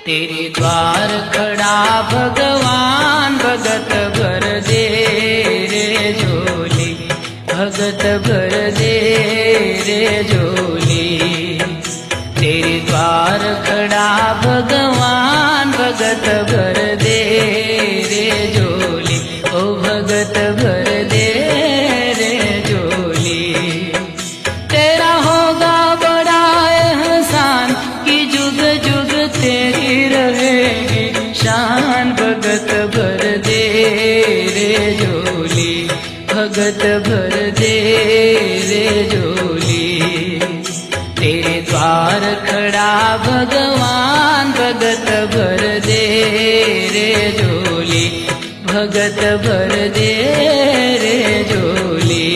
तेरे द्वार खड़ा भगवान भगत भर दे रे झोली, भगत भर दे रे झोली। तेरे द्वार खड़ा भगवान भगत भर दे रे झोली, ओ भगत भर दे रे झोली। तेरा होगा बड़ा एहसान कि जुग जुग तेरी रहेगी शान, भगत भर दे रे झोली, भगत भर दे रे झोली। तेरे द्वार खड़ा भगवान भगत भर दे रे झोली, भगत भर दे रे झोली।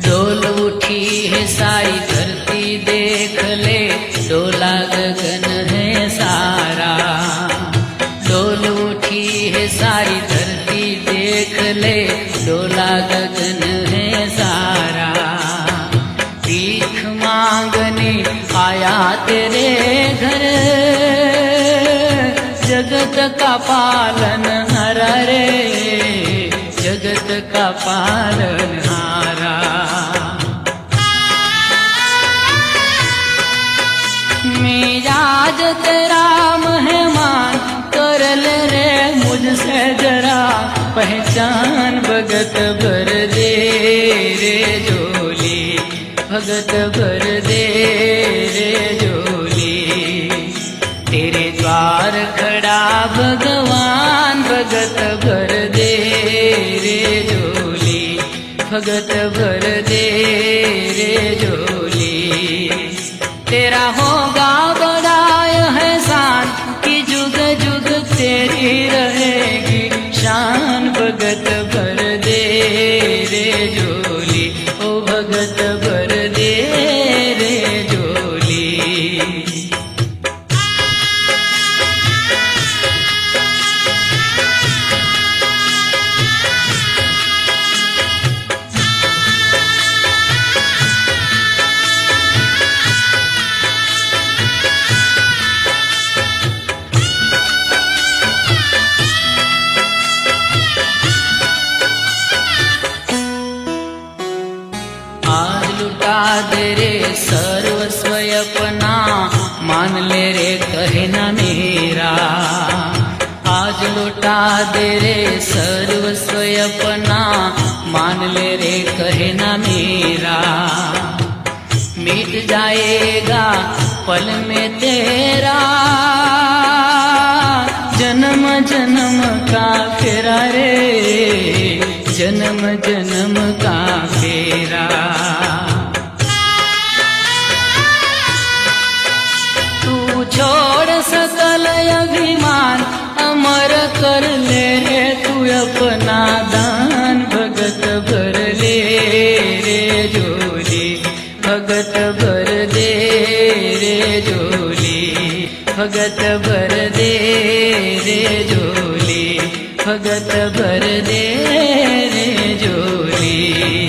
डोल उठी है सारी धरती देख ले, डोला गगन है सारा। डोल उठी है सारी धरती देख ले, डोला गगन है सारा। भीख मांगने आया तेरे घर, जगत का पालन हारा रे, जगत का पालन हारा। मिजाज तेरा मेहमान कर ले रे मुझसे जरा पहचान, भगत भर दे रे झोली, भगत भर दे रे झोली। तेरे द्वार खड़ा भगवान भगत भर दे रे झोली, भगत भर दे रे झोली। तेरा होगा बड़ा एहसान कि जुग जुग तेरी रहेगी शान, भगत भर दे रे झोली, ओ भगत भर दे रे झोली। आज लुटा दे रे सर्वस्व अपना, मान ले रे कहना मेरा। आज लुटा दे रे सर्वस्व अपना, मान ले रे कहना मेरा। मिट जाएगा पल में तेरा जन्म जन्म का फेरा रे, जन्म जन्म का फेरा। तू छोड़ सकल अभिमान, अमर कर ले रे तू अपना दान, भगत भर ले रे झोली, भगत भर दे रे झोली, भगत भर दे रे झोली, भगत भर दे रे झोली।